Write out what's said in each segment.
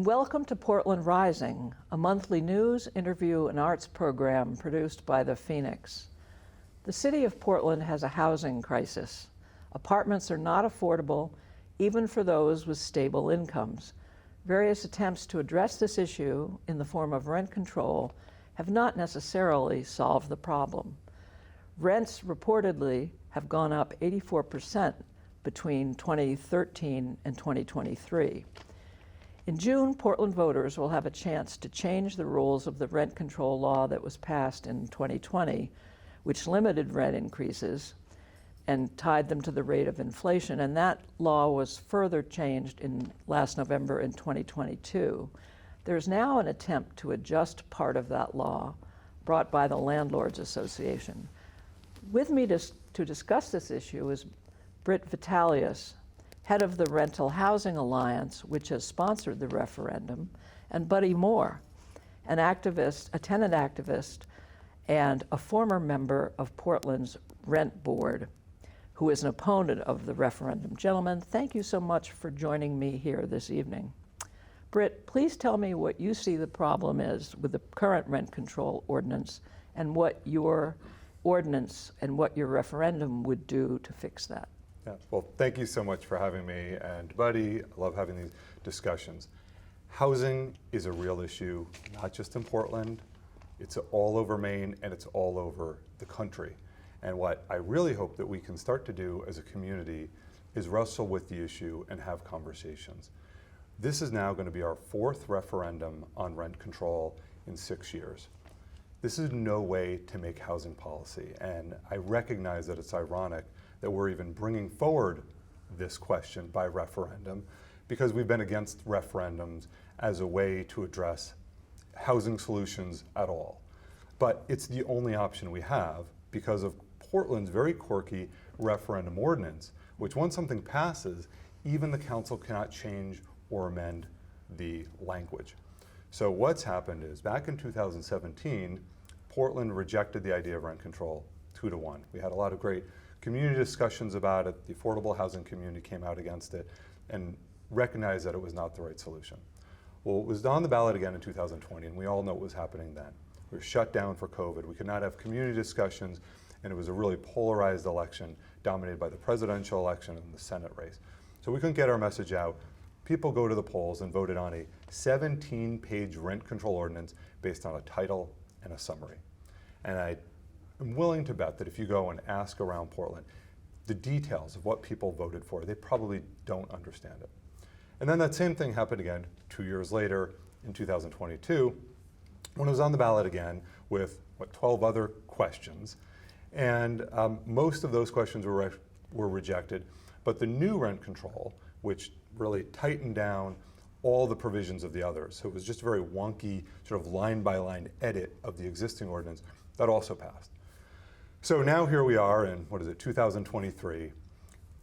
Welcome to Portland Rising, a monthly news, interview, and arts program produced by the Phoenix. The city of Portland has a housing crisis. Apartments are not affordable, even for those with stable incomes. Various attempts to address this issue in the form of rent control have not necessarily solved the problem. Rents reportedly have gone up 84% between 2013 and 2023. In June, Portland voters will have a chance to change the rules of the rent control law that was passed in 2020, which limited rent increases and tied them to the rate of inflation. And that law was further changed in last November in 2022. There's now an attempt to adjust part of that law brought by the Landlords Association. With me to discuss this issue is Britt Vitalius, head of the Rental Housing Alliance, which has sponsored the referendum, and Buddy Moore, an activist, a tenant activist, and a former member of Portland's Rent Board, who is an opponent of the referendum. Gentlemen, thank you so much for joining me here this evening. Britt, please tell me what you see the problem is with the current rent control ordinance and what your ordinance and what your referendum would do to fix that. Yeah, well, thank you so much for having me, and Buddy, I love having these discussions. Housing is a real issue, not just in Portland, it's all over Maine and it's all over the country. And what I really hope that we can start to do as a community is wrestle with the issue and have conversations. This is now going to be our fourth referendum on rent control in 6 years. This is no way to make housing policy, and I recognize that it's ironic that we're even bringing forward this question by referendum, because we've been against referendums as a way to address housing solutions at all. But it's the only option we have because of Portland's very quirky referendum ordinance, which once something passes, even the council cannot change or amend the language. So what's happened is back in 2017, Portland rejected the idea of rent control 2-1. We had a lot of great community discussions about it. The affordable housing community came out against it and recognized that it was not the right solution. Well, it was on the ballot again in 2020, and we all know what was happening then. We were shut down for COVID. We could not have community discussions, and it was a really polarized election dominated by the presidential election and the Senate race. So we couldn't get our message out. People go to the polls and voted on a 17-page rent control ordinance based on a title and a summary. And I'm willing to bet that if you go and ask around Portland the details of what people voted for, they probably don't understand it. And then that same thing happened again 2 years later in 2022 when it was on the ballot again with 12 other questions. And most of those questions were rejected, but the new rent control, which really tightened down all the provisions of the others, so it was just a very wonky sort of line by line edit of the existing ordinance, that also passed. So now here we are in, 2023,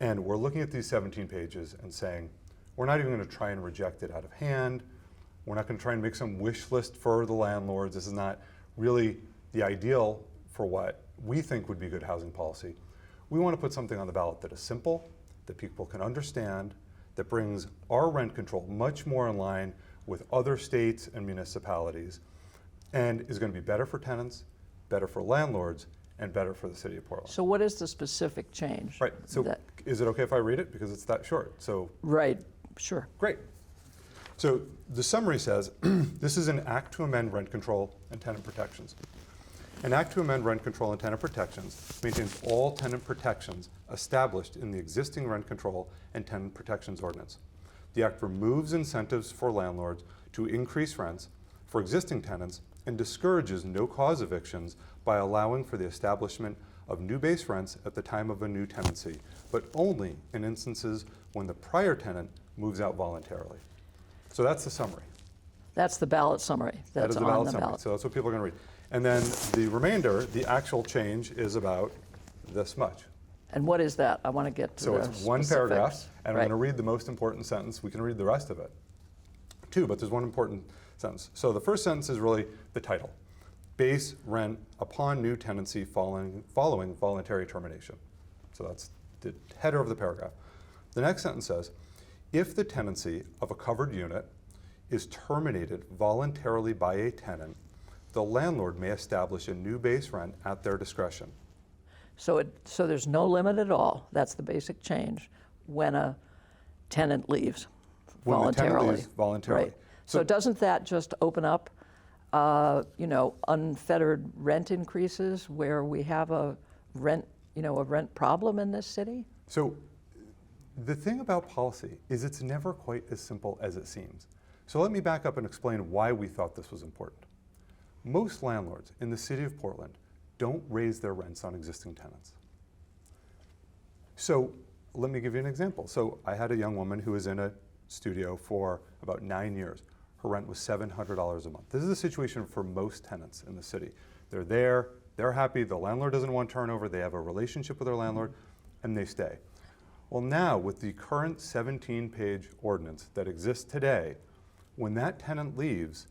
and we're looking at these 17 pages and saying, we're not even going to try and reject it out of hand. We're not going to try and make some wish list for the landlords. This is not really the ideal for what we think would be good housing policy. We want to put something on the ballot that is simple, that people can understand, that brings our rent control much more in line with other states and municipalities, and is going to be better for tenants, better for landlords, and better for the city of Portland. So what is the specific change? Right, so is it okay if I read it? Because it's that short, so. Right, sure. Great. So the summary says, this is an act to amend rent control and tenant protections. An act to amend rent control and tenant protections maintains all tenant protections established in the existing rent control and tenant protections ordinance. The act removes incentives for landlords to increase rents for existing tenants and discourages no-cause evictions by allowing for the establishment of new base rents at the time of a new tenancy, but only in instances when the prior tenant moves out voluntarily. So that's the summary. That's the ballot summary. That is That's the on ballot the summary. ballot. So that's what people are going to read. And then the remainder, the actual change, is about this much. And what is that? I want to get to So the it's one specifics. paragraph, and Right. I'm going to read the most important sentence. We can read the rest of it, too, but there's one important sentence. So the first sentence is really the title: base rent upon new tenancy following voluntary termination. So that's the header of the paragraph. The next sentence says, if the tenancy of a covered unit is terminated voluntarily by a tenant, the landlord may establish a new base rent at their discretion. So there's no limit at all. That's the basic change when a tenant leaves When voluntarily. the tenant leaves voluntarily. Right. So doesn't that just open up, unfettered rent increases where we have a rent problem in this city? So the thing about policy is it's never quite as simple as it seems. So let me back up and explain why we thought this was important. Most landlords in the city of Portland don't raise their rents on existing tenants. So let me give you an example. So I had a young woman who was in a studio for about 9 years. Her rent was $700 a month. This is the situation for most tenants in the city. They're there, they're happy, the landlord doesn't want turnover, they have a relationship with their landlord, and they stay. Well, now with the current 17-page ordinance that exists today, when that tenant leaves,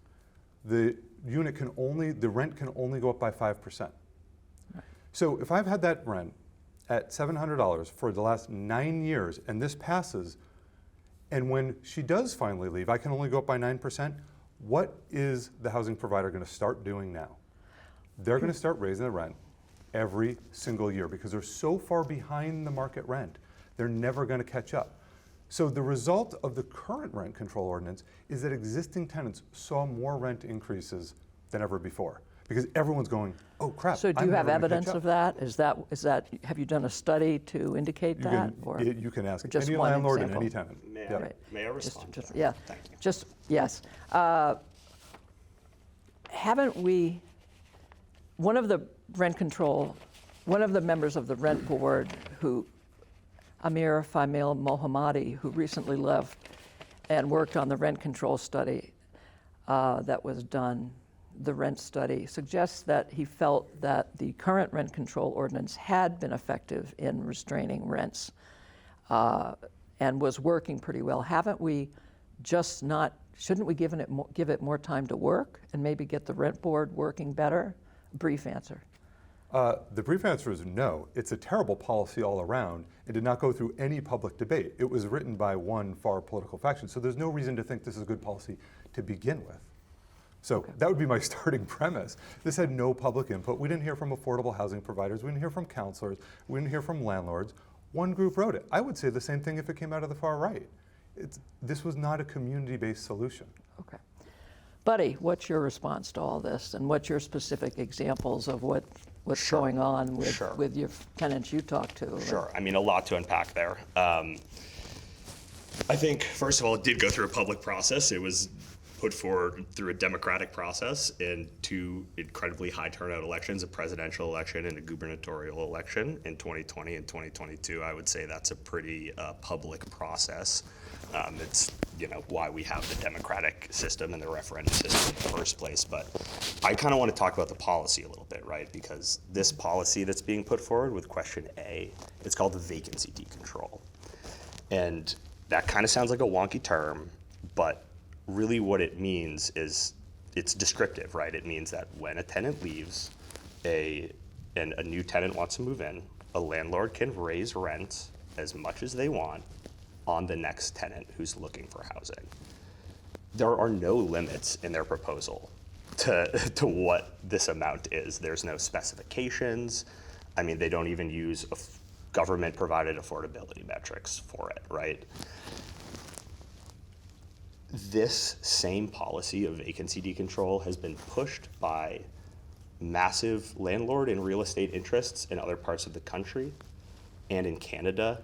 the rent can only go up by 5%. So if I've had that rent at $700 for the last 9 years, and this passes, and when she does finally leave, I can only go up by 9%, what is the housing provider going to start doing now? They're going to start raising the rent every single year because they're so far behind the market rent, they're never going to catch up. So the result of the current rent control ordinance is that existing tenants saw more rent increases than ever before because everyone's going, oh crap. So do I'm you have never gonna evidence catch up. of that? Is that, have you done a study to indicate that? You can ask just any one landlord example? and any tenant. May Yeah. I, may I respond? Just, to that? yeah. Thank you. Just, yes. Haven't we, one of the members of the rent board Amir Faimil Mohammadi, who recently left and worked on the rent control study that was done, the rent study, suggests that he felt that the current rent control ordinance had been effective in restraining rents and was working pretty well. Haven't we shouldn't we give it more time to work and maybe get the rent board working better? Brief answer. The brief answer is no. It's a terrible policy all around. It did not go through any public debate. It was written by one far political faction. So there's no reason to think this is a good policy to begin with. So that would be my starting premise. This had no public input. We didn't hear from affordable housing providers. We didn't hear from counselors. We didn't hear from landlords. One group wrote it. I would say the same thing if it came out of the far right. This was not a community-based solution. Okay. Buddy, what's your response to all this, and what's your specific examples of what's Sure. going on Sure. with your tenants you talk to? Sure. I mean, a lot to unpack there. I think, first of all, it did go through a public process. It was put forward through a democratic process in two incredibly high turnout elections, a presidential election and a gubernatorial election in 2020 and 2022. I would say that's a pretty public process. It's why we have the democratic system and the referendum system in the first place. But I kind of want to talk about the policy a little bit, right? Because this policy that's being put forward with question A, it's called the Vacancy D Control. And that kind of sounds like a wonky term, but really what it means is it's descriptive, right? It means that when a tenant leaves and a new tenant wants to move in, a landlord can raise rent as much as they want on the next tenant who's looking for housing. There are no limits in their proposal to what this amount is. There's no specifications. I mean, they don't even use government-provided affordability metrics for it, right? This same policy of vacancy decontrol has been pushed by massive landlord and real estate interests in other parts of the country and in Canada.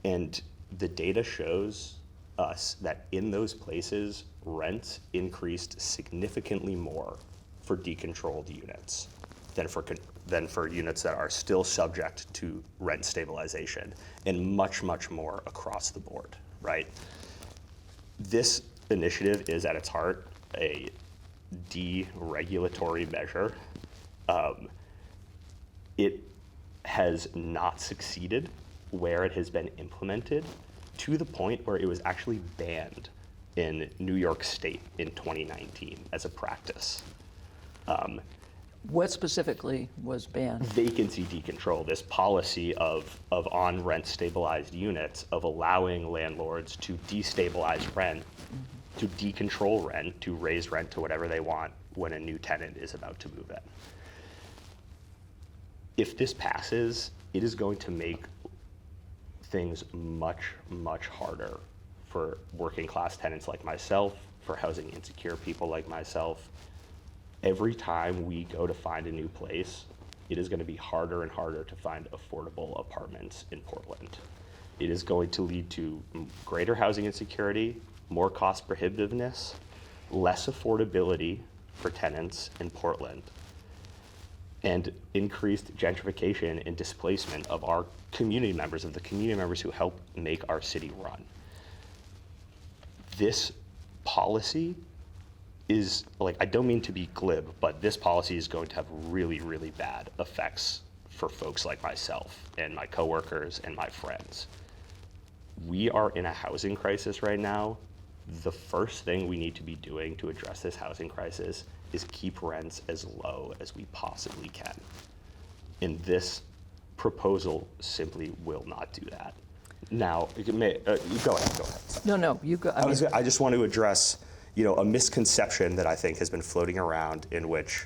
And the data shows us that in those places, rent increased significantly more for decontrolled units than for units that are still subject to rent stabilization, and much, much more across the board, right? This initiative is at its heart a deregulatory measure. It has not succeeded where it has been implemented, to the point where it was actually banned in New York State in 2019 as a practice. What specifically was banned? Vacancy D Control, this policy of on-rent stabilized units, of allowing landlords to destabilize rent, to decontrol rent, to raise rent to whatever they want when a new tenant is about to move in. If this passes, it is going to make things much, much harder for working class tenants like myself, for housing insecure people like myself. Every time we go to find a new place, it is going to be harder and harder to find affordable apartments in Portland. It is going to lead to greater housing insecurity, more cost prohibitiveness, less affordability for tenants in Portland, and increased gentrification and displacement of our community members, of the community members who help make our city run. This policy is, like, I don't mean to be glib, but this policy is going to have really, really bad effects for folks like myself and my coworkers and my friends. We are in a housing crisis right now. The first thing we need to be doing to address this housing crisis is keep rents as low as we possibly can. And this proposal simply will not do that. Now, go ahead. No, you go. I just want to address, a misconception that I think has been floating around, in which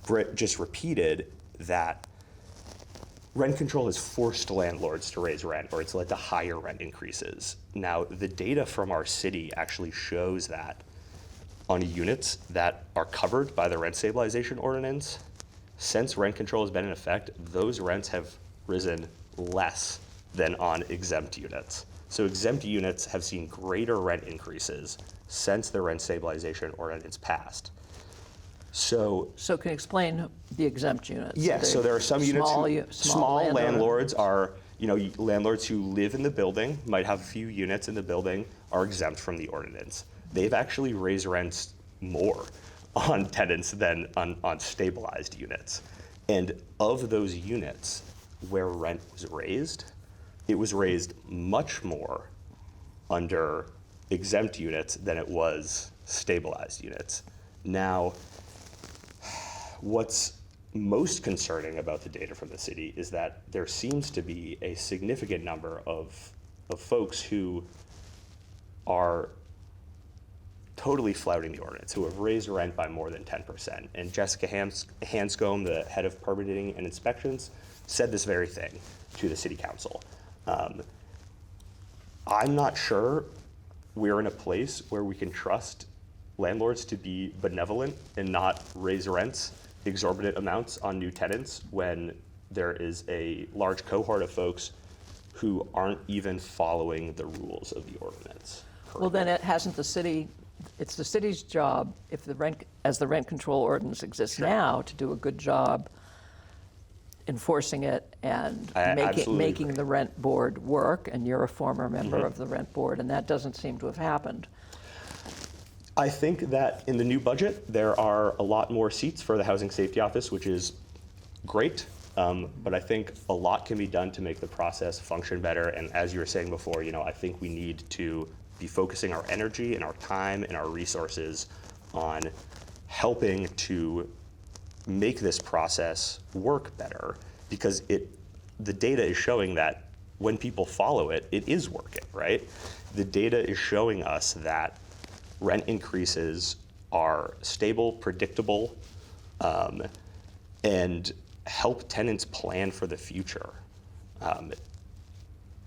Britt just repeated, that rent control has forced landlords to raise rent, or it's led to higher rent increases. Now, the data from our city actually shows that on units that are covered by the rent stabilization ordinance, since rent control has been in effect, those rents have risen less than on exempt units. So exempt units have seen greater rent increases since the rent stabilization ordinance passed. So can you explain the exempt units? yes, so there are some units small landlords are, landlords who live in the building, might have a few units in the building, are exempt from the ordinance. They've actually raised rents more on tenants than on stabilized units. And of those units where rent was raised, it was raised much more under exempt units than it was stabilized units. Now, what's most concerning about the data from the city is that there seems to be a significant number of folks who are totally flouting the ordinance, who have raised rent by more than 10%. And Jessica Hanscombe, the head of permitting and inspections, said this very thing to the city council. I'm not sure we're in a place where we can trust landlords to be benevolent and not raise rents exorbitant amounts on new tenants when there is a large cohort of folks who aren't even following the rules of the ordinance. Well, then it's the city's job, if as the rent control ordinance exists now, to do a good job enforcing it and making the rent board work, and you're a former member of the rent board, and that doesn't seem to have happened. I think that in the new budget, there are a lot more seats for the Housing Safety Office, which is great, but I think a lot can be done to make the process function better. And as you were saying before, I think we need to be focusing our energy and our time and our resources on helping to make this process work better, because the data is showing that when people follow it, it is working, right? The data is showing us that rent increases are stable, predictable, and help tenants plan for the future.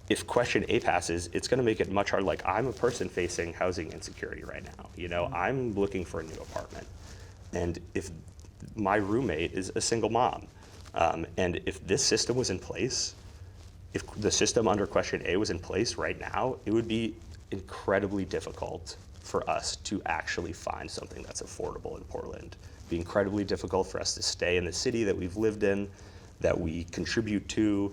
If question A passes, it's going to make it much harder. Like, I'm a person facing housing insecurity right now. I'm looking for a new apartment. And if my roommate is a single mom, and if this system was in place, if the system under question A was in place right now, it would be incredibly difficult for us to actually find something that's affordable in Portland, be incredibly difficult for us to stay in the city that we've lived in, that we contribute to,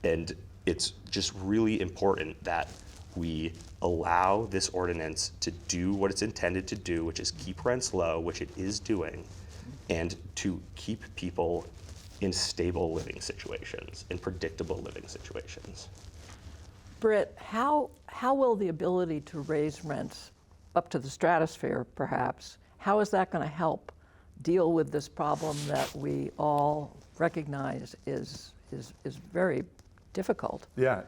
and it's just really important that we allow this ordinance to do what it's intended to do, which is keep rents low, which it is doing, and to keep people in stable living situations, in predictable living situations. Britt, how will the ability to raise rents up to the stratosphere, perhaps, how is that going to help deal with this problem that we all recognize is very difficult? Yeah,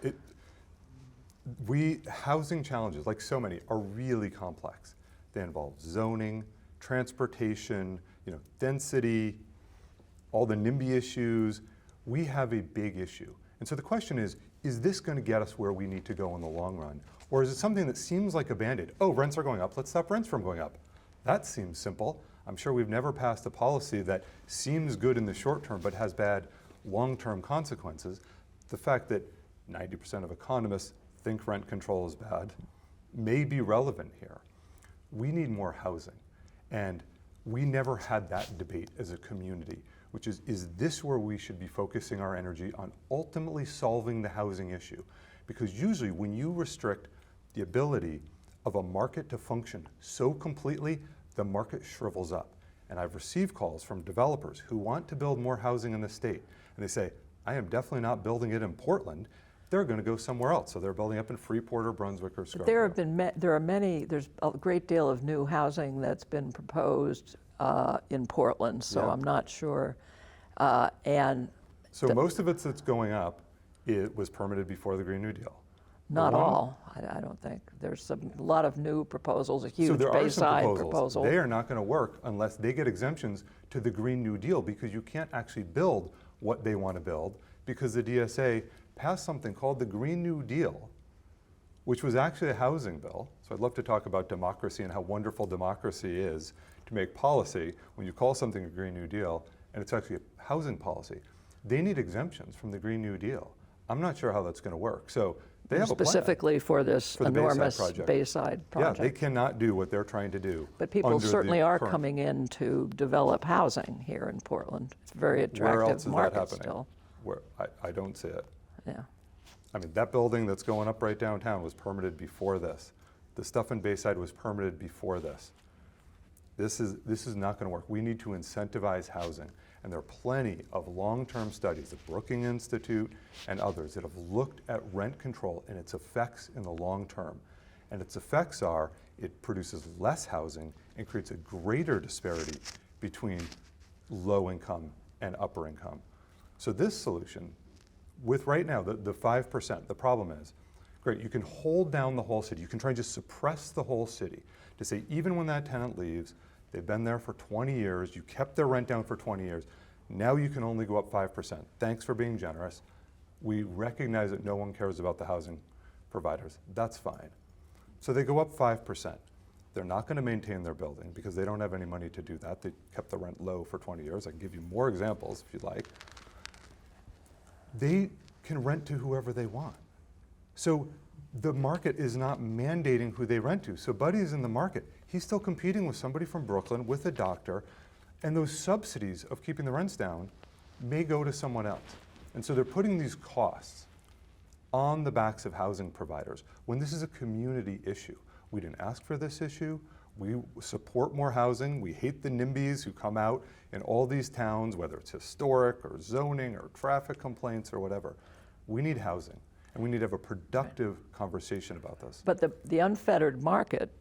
housing challenges, like so many, are really complex. They involve zoning, transportation, density, all the NIMBY issues. We have a big issue. And so the question is this going to get us where we need to go in the long run? Or is it something that seems like a Band-Aid? Oh, rents are going up, let's stop rents from going up. That seems simple. I'm sure we've never passed a policy that seems good in the short term but has bad long-term consequences. The fact that 90% of economists think rent control is bad may be relevant here. We need more housing. And we never had that debate as a community, which is this where we should be focusing our energy on ultimately solving the housing issue? Because usually when you restrict the ability of a market to function so completely, the market shrivels up. And I've received calls from developers who want to build more housing in the state. And they say, I am definitely not building it in Portland. They're going to go somewhere else. So they're building up in Freeport or Brunswick or Scarborough. There's a great deal of new housing that's been proposed in Portland, so Yeah. I'm not sure. So most of it that's going up, it was permitted before the Green New Deal. Not all, I don't think. There's a lot of new proposals, a So huge there are some Bayside proposals. proposal. They are not going to work unless they get exemptions to the Green New Deal, because you can't actually build what they want to build, because the DSA passed something called the Green New Deal, which was actually a housing bill. So I'd love to talk about democracy and how wonderful democracy is to make policy when you call something a Green New Deal and it's actually a housing policy. They need exemptions from the Green New Deal. I'm not sure how that's going to work. So they have a plan specifically for this for the Bayside enormous project. Bayside project. Yeah, they cannot do what they're trying to do. But people under the certainly are current- coming in to develop housing here in Portland. It's a very attractive Where else is that market happening? still. Where I don't see it. Yeah. I mean, that building that's going up right downtown was permitted before this. The stuff in Bayside was permitted before this. This is not going to work. We need to incentivize housing. And there are plenty of long-term studies, the Brookings Institute and others, that have looked at rent control and its effects in the long term. And its effects are, it produces less housing and creates a greater disparity between low income and upper income. So this solution, with right now, the 5%, the problem is, great, you can hold down the whole city. You can try and just suppress the whole city to say, even when that tenant leaves, they've been there for 20 years, you kept their rent down for 20 years, now you can only go up 5%. Thanks for being generous. We recognize that no one cares about the housing providers. That's fine. So they go up 5%. They're not going to maintain their building because they don't have any money to do that. They kept the rent low for 20 years. I can give you more examples if you'd like. They can rent to whoever they want. So the market is not mandating who they rent to. So Buddy's in the market. He's still competing with somebody from Brooklyn, with a doctor, and those subsidies of keeping the rents down may go to someone else. And so they're putting these costs on the backs of housing providers when this is a community issue. We didn't ask for this issue. We support more housing. We hate the NIMBYs who come out in all these towns, whether it's historic or zoning or traffic complaints or whatever. We need housing, and we need to have a productive conversation about this. But the unfettered market,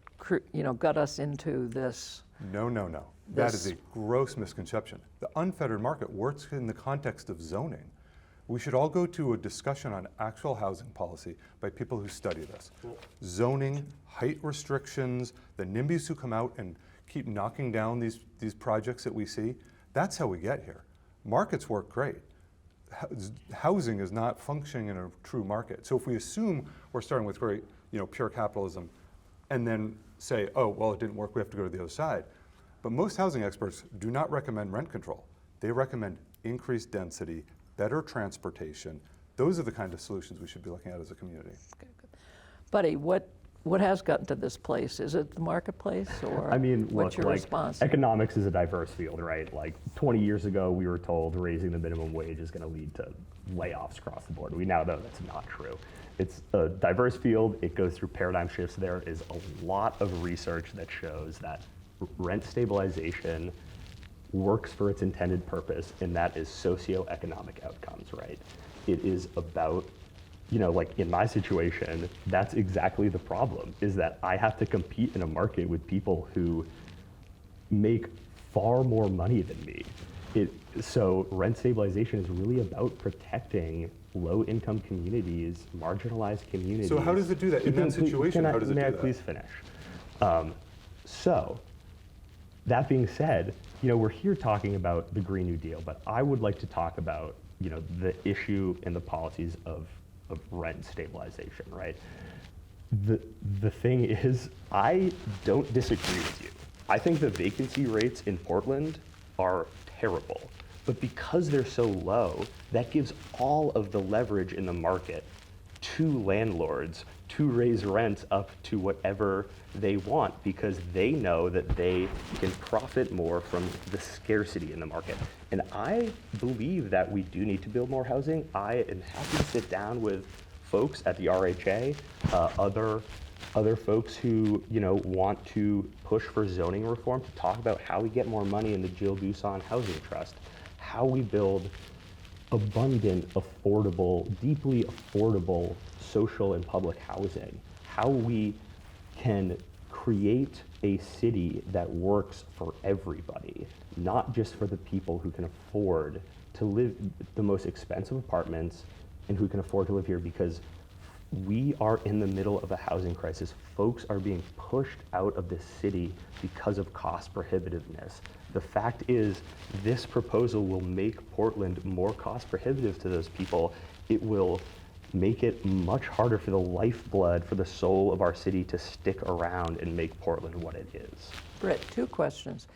got us into this. No. That is a gross misconception. The unfettered market works in the context of zoning. We should all go to a discussion on actual housing policy by people who study this. Zoning, height restrictions, the NIMBYs who come out and keep knocking down these projects that we see, that's how we get here. Markets work great. Housing is not functioning in a true market. So if we assume we're starting with great, pure capitalism, and then say, oh, well, it didn't work, we have to go to the other side. But most housing experts do not recommend rent control. They recommend increased density, better transportation. Those are the kind of solutions we should be looking at as a community. Okay, good. Buddy, what what has gotten to this place? Is it the marketplace, or I mean, what's look, your like, response? economics is a diverse field, right? Like 20 years ago, we were told raising the minimum wage is going to lead to layoffs across the board. We now know that's not true. It's a diverse field. It goes through paradigm shifts. There is a lot of research that shows that rent stabilization works for its intended purpose, and that is socioeconomic outcomes, right? It is about, like in my situation, that's exactly the problem, is that I have to compete in a market with people who make far more money than me. So rent stabilization is really about protecting low-income communities, marginalized communities. So how does it do that? In that situation, how does it do that? May I please finish? So, that being said, we're here talking about the Green New Deal, but I would like to talk about, the issue and the policies of rent stabilization, right? The thing is, I don't disagree with you. I think the vacancy rates in Portland are terrible, but because they're so low, that gives all of the leverage in the market to landlords to raise rents up to whatever they want, because they know that they can profit more from the scarcity in the market. And I believe that we do need to build more housing. I am happy to sit down with folks at the RHA, other folks who want to push for zoning reform, to talk about how we get more money in the Jill Doosan Housing Trust, how we build abundant, affordable, deeply affordable social and public housing, how we can create a city that works for everybody, not just for the people who can afford to live the most expensive apartments and who can afford to live here, because we are in the middle of a housing crisis. Folks are being pushed out of this city because of cost prohibitiveness. The fact is, this proposal will make Portland more cost prohibitive to those people. It will make it much harder for the lifeblood, for the soul of our city to stick around and make Portland what it is. Britt, two questions.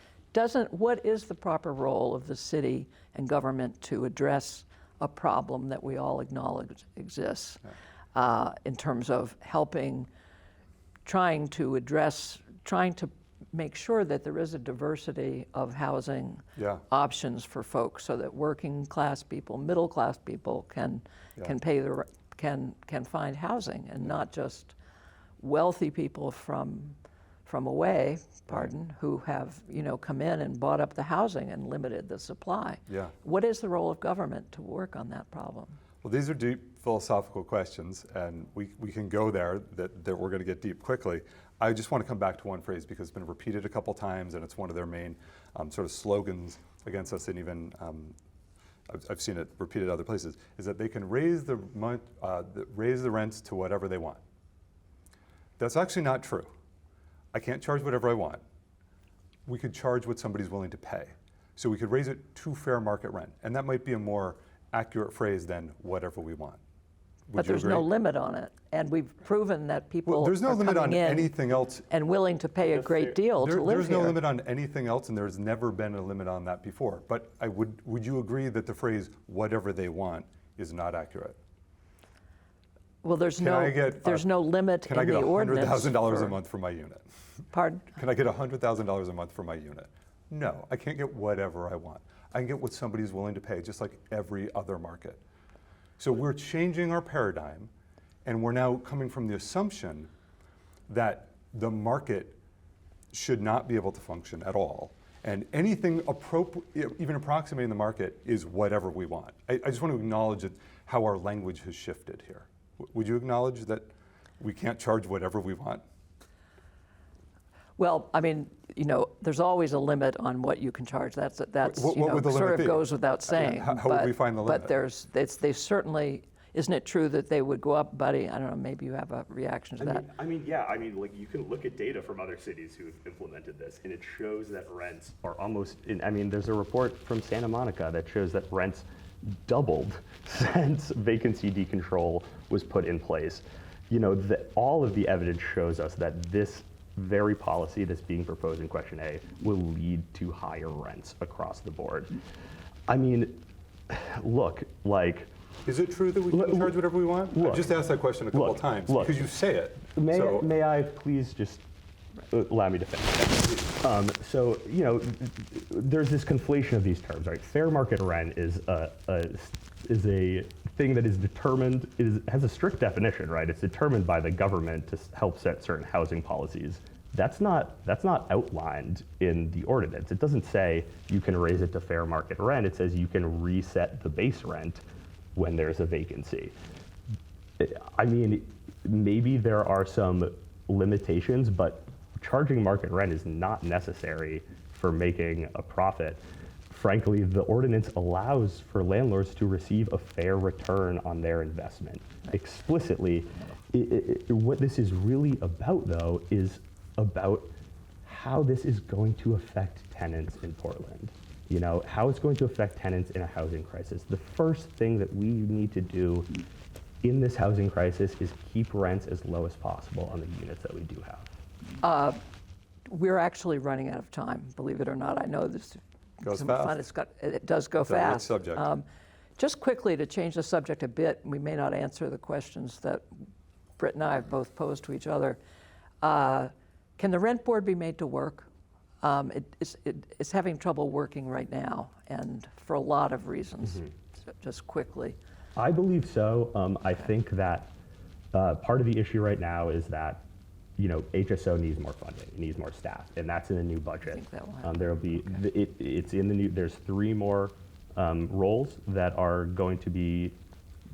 What is the proper role of the city and government to address a problem that we all acknowledge exists, in terms of trying to make sure that there is a diversity of housing options for folks, so that working class people, middle class people can find housing, and not just wealthy people from away, who have come in and bought up the housing and limited the supply. Yeah. What is the role of government to work on that problem? Well, these are deep philosophical questions, and we can go there, that we're going to get deep quickly. I just want to come back to one phrase, because it's been repeated a couple times, and it's one of their main sort of slogans against us, and even I've seen it repeated other places, is that they can raise the rents to whatever they want. That's actually not true. I can't charge whatever I want. We could charge what somebody's willing to pay. So we could raise it to fair market rent, and that might be a more accurate phrase than whatever we want. But there's no limit on it, and we've proven that people there's no are limit on coming in anything else. and willing to pay a great deal to live There's here. no limit on anything else, and there's never been a limit on that before. But would you agree that the phrase "whatever they want" is not accurate? Well, there's no limit in the ordinance. Can I get $100,000 a month for my unit? Pardon? Can I get $100,000 a month for my unit? No, I can't get whatever I want. I can get what somebody's willing to pay, just like every other market. So we're changing our paradigm, and we're now coming from the assumption that the market should not be able to function at all, and anything even approximating the market is whatever we want. I just want to acknowledge how our language has shifted here. Would you acknowledge that we can't charge whatever we want? Well, I mean, there's always a limit on what you can charge. That's what would the sort limit of be? goes without saying. How would we find the limit? But they certainly. Isn't it true that they would go up, Buddy? I don't know. Maybe you have a reaction to that. Like you can look at data from other cities who've implemented this, and it shows that rents are almost. There's a report from Santa Monica that shows that rents doubled since Vacancy D Control was put in place. All of the evidence shows us that this very policy that's being proposed in Question A will lead to higher rents across the board. Look, Is it true that we can charge whatever we want? Look, I've just asked that question a couple of times look. because you say it. May I please just allow me to finish? So, there's this conflation of these terms, right? Fair market rent is a thing that is determined, has a strict definition, right? It's determined by the government to help set certain housing policies. That's not outlined in the ordinance. It doesn't say you can raise it to fair market rent. It says you can reset the base rent when there's a vacancy. I mean, maybe there are some limitations, but charging market rent is not necessary for making a profit. Frankly, the ordinance allows for landlords to receive a fair return on their investment. Explicitly, what this is really about, though, is about how this is going to affect tenants in Portland. How it's going to affect tenants in a housing crisis. The first thing that we need to do in this housing crisis is keep rents as low as possible on the units that we do have. We're actually running out of time, believe it or not. I know this Goes some fast. fun. It does go It's a rich fast. subject. Just quickly to change the subject a bit, we may not answer the questions that Britt and I have both posed to each other. Can the rent board be made to work? It's having trouble working right now, and for a lot of reasons. Just quickly. I believe so. I think that part of the issue right now is that HSO needs more funding, it needs more staff, and that's in the new budget. I think that will happen. There'll be it's in the new. There's 3 more roles that are going to be,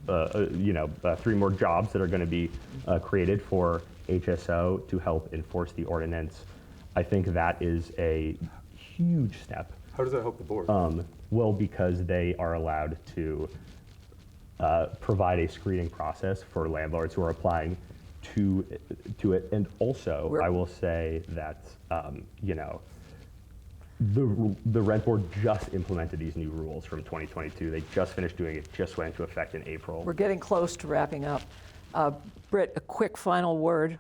3 more jobs that are going to be created for HSO to help enforce the ordinance. I think that is a huge step. How does that help the board? Well, because they are allowed to provide a screening process for landlords who are applying to it, and also I will say that the rent board just implemented these new rules from 2022. They just finished doing it. Just went into effect in April. We're getting close to wrapping up. Britt, a quick final word,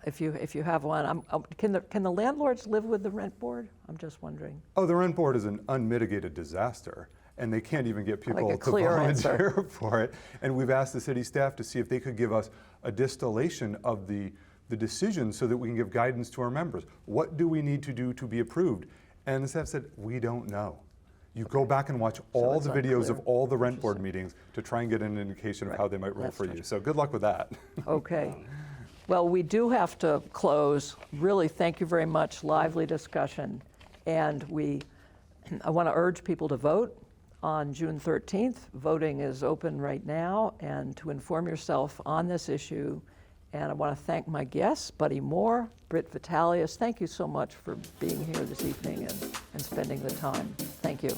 if you have one. Can the landlords live with the rent board? I'm just wondering. Oh, the rent board is an unmitigated disaster, and they can't even get people Like a to clear volunteer answer. for it. And we've asked the city staff to see if they could give us a distillation of the decision so that we can give guidance to our members. What do we need to do to be approved? And the staff said, we don't know. You go back and watch all it's the videos of unclear. all the rent board meetings to try and get an indication of how they might roll That's for you. right. So good luck with that. Okay. Well, we do have to close. Really, thank you very much. Lively discussion. And I want to urge people to vote on June 13th. Voting is open right now, and to inform yourself on this issue. And I want to thank my guests, Buddy Moore, Britt Vitalius. Thank you so much for being here this evening and spending the time. Thank you.